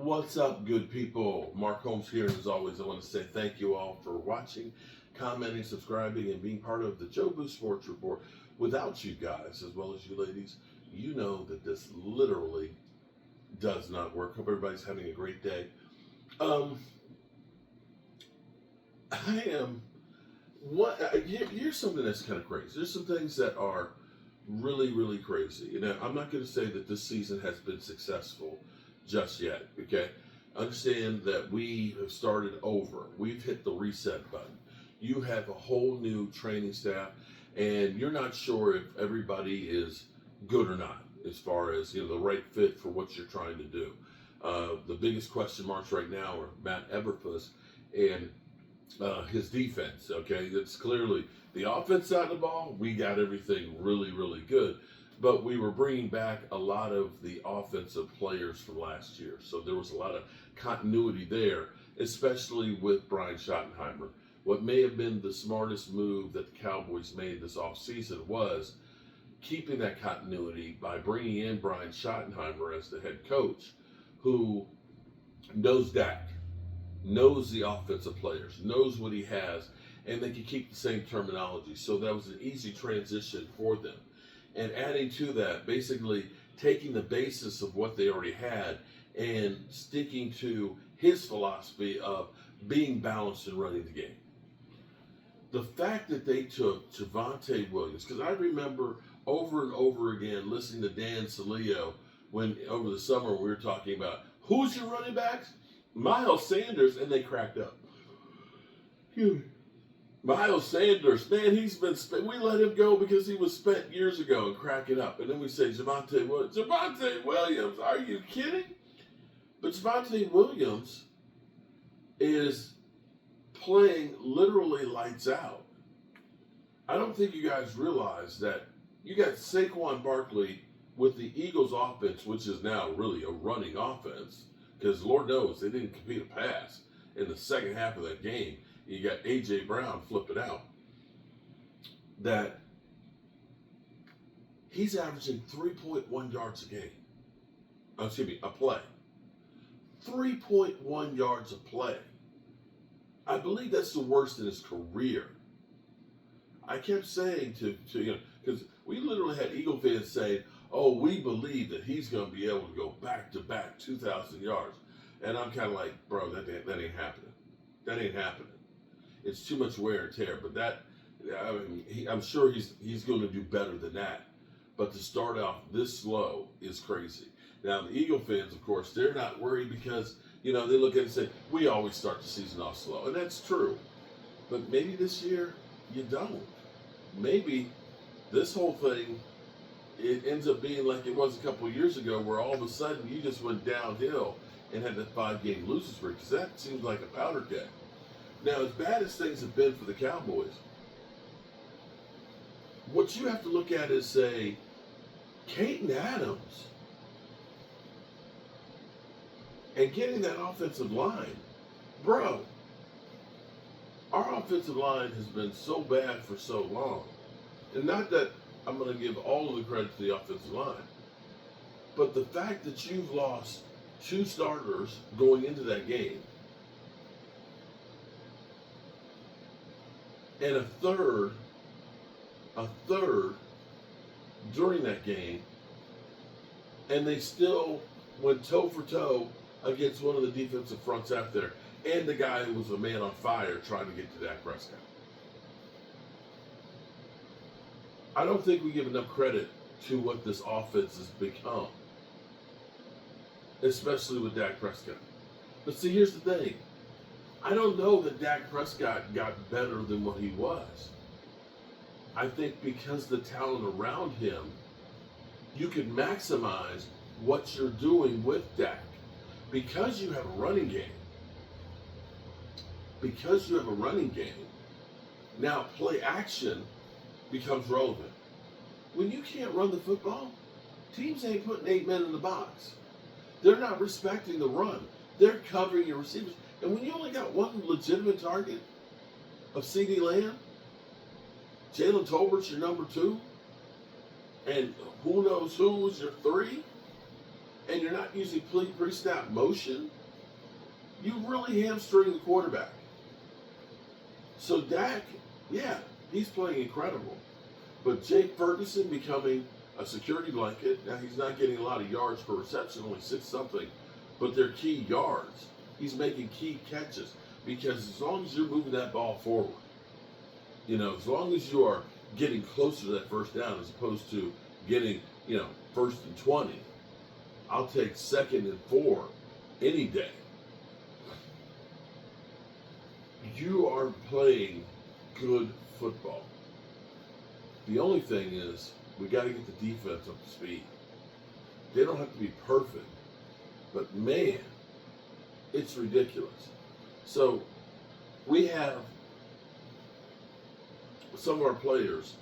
What's up, good people? Mark Holmes here, and as always, I want to say thank you all for watching, commenting, subscribing, and being part of the Joe Boo Sports Report. Without you guys, as well as you ladies, you know that this literally does not work. Hope everybody's having a great day. Um, I am. Here's something that's kind of crazy. There's some things that are really, really crazy. I'm not going to say that this season has been successful just yet. Okay, understand that we have started over. We've hit the reset button. You have a whole new training staff, and you're not sure if everybody is good or not, as far as the right fit for what you're trying to do. The biggest question marks right now are Matt Eberflus and his defense. Okay, it's clearly the offense side of the ball. We got everything really, really good, but we were bringing back a lot of the offensive players from last year, so there was a lot of continuity there, especially with Brian Schottenheimer. What may have been the smartest move that the Cowboys made this offseason was keeping that continuity by bringing in Brian Schottenheimer as the head coach, who knows Dak, knows the offensive players, knows what he has, and they can keep the same terminology. So that was an easy transition for them. And adding to that, basically taking the basis of what they already had and sticking to his philosophy of being balanced and running the game. The fact that they took Javonte Williams, because I remember over and over again listening to Dan Saleo when over the summer we were talking about who's your running backs? Miles Sanders, and they cracked up. Miles Sanders, man, he's been spent. We let him go because he was spent years ago and cracking up. And then we say Javonte Williams. Javonte Williams, are you kidding? But Javonte Williams is playing literally lights out. I don't think you guys realize that you got Saquon Barkley with the Eagles offense, which is now really a running offense, because Lord knows they didn't complete a pass in the second half of that game. You got A.J. Brown flipping out. That he's averaging 3.1 yards a game. A play. 3.1 yards a play. I believe that's the worst in his career. I kept saying to because we literally had Eagle fans saying, oh, we believe that he's going to be able to go back-to-back 2,000 yards. And I'm kind of like, bro, that ain't happening. That ain't happening. It's too much wear and tear. But I'm sure he's going to do better than that. But to start off this slow is crazy. Now, the Eagle fans, of course, they're not worried because, they look at it and say, we always start the season off slow. And that's true. But maybe this year, you don't. Maybe this whole thing, it ends up being like it was a couple of years ago, where all of a sudden you just went downhill and had that 5-game losing streak, because that seems like a powder keg. Now, as bad as things have been for the Cowboys, what you have to look at is say, Caden Adams and getting that offensive line, bro. Our offensive line has been so bad for so long, and not that I'm going to give all of the credit to the offensive line, but the fact that you've lost 2 starters going into that game, and a third during that game, and they still went toe for toe against one of the defensive fronts out there, and the guy who was a man on fire trying to get to Dak Prescott. I don't think we give enough credit to what this offense has become, especially with Dak Prescott. But see, here's the thing. I don't know that Dak Prescott got better than what he was. I think because the talent around him, you can maximize what you're doing with Dak. Because you have a running game. Now play action becomes relevant. When you can't run the football, teams ain't putting 8 men in the box. They're not respecting the run. They're covering your receivers. And when you only got one legitimate target of CeeDee Lamb, Jalen Tolbert's your number 2, and who knows who was your 3, and you're not using pre-snap motion you really hamstring the quarterback. So Dak, yeah, he's playing incredible. But Jake Ferguson becoming a security blanket. Now he's not getting a lot of yards per reception, only 6 something, but they're key yards. He's making key catches because as long as you're moving that ball forward, as long as you are getting closer to that first down as opposed to getting, first and 20, I'll take 2nd and 4 any day. You are playing good football. The only thing is, we got to get the defense up to speed. They don't have to be perfect, but man, it's ridiculous. So we have some of our players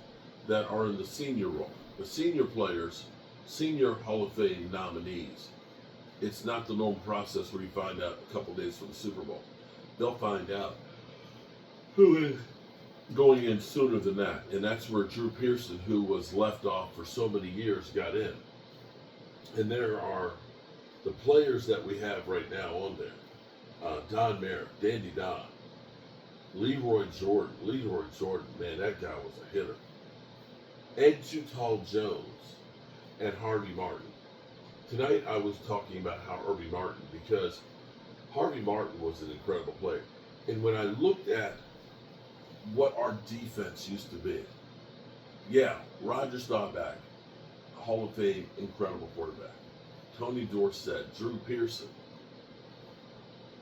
that are in the senior role. The senior players, senior Hall of Fame nominees. It's not the normal process where you find out a couple days from the Super Bowl. They'll find out who is going in sooner than that. And that's where Drew Pearson, who was left off for so many years, got in. And there are the players that we have right now on there. Don Merritt, Dandy Don, Leroy Jordan, man, that guy was a hitter. Ed Too Tall Jones, and Harvey Martin. Tonight I was talking about Harvey Martin because Harvey Martin was an incredible player. And when I looked at what our defense used to be, yeah, Roger Staubach, Hall of Fame, incredible quarterback. Tony Dorsett, Drew Pearson.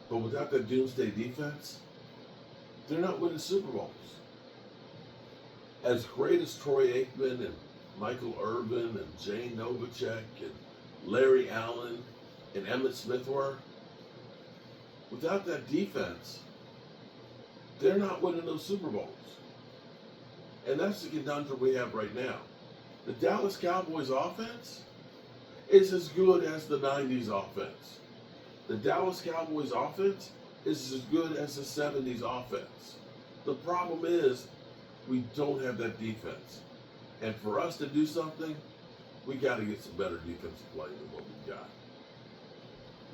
But without that doomsday defense, they're not winning Super Bowls. As great as Troy Aikman and Michael Irvin and Jane Novacek and Larry Allen and Emmitt Smith were, without that defense, they're not winning those Super Bowls. And that's the conundrum we have right now. The Dallas Cowboys offense is as good as the 90s offense. The Dallas Cowboys offense is as good as the 70s offense. The problem is we don't have that defense. And for us to do something, we got to get some better defensive play than what we've got.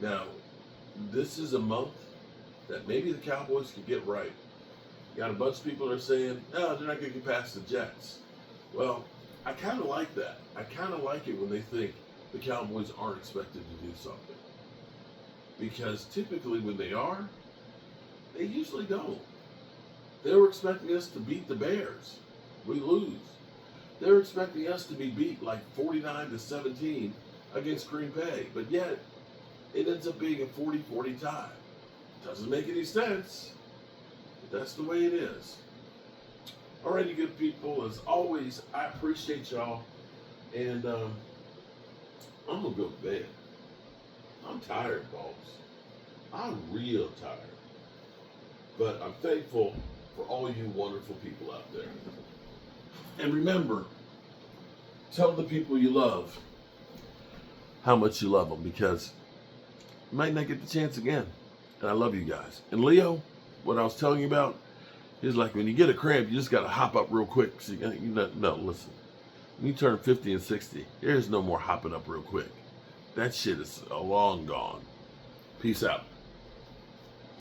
Now, this is a month that maybe the Cowboys could get right. You got a bunch of people that are saying, no, they're not going to get past the Jets. Well, I kind of like that. I kind of like it when they think the Cowboys aren't expected to do something. Because typically when they are, they usually don't. They were expecting us to beat the Bears. We lose. They're expecting us to be beat like 49-17 against Green Bay. But yet, it ends up being a 40-40 tie. Doesn't make any sense. But that's the way it is. Alrighty, good people. As always, I appreciate y'all. And I'm going to go to bed. I'm tired, boss. I'm real tired. But I'm thankful for all you wonderful people out there. And remember, tell the people you love how much you love them, because you might not get the chance again. And I love you guys. And Leo, what I was telling you about is like when you get a cramp, you just got to hop up real quick. So no, listen. When you turn 50 and 60, there's no more hopping up real quick. That shit is long gone. Peace out.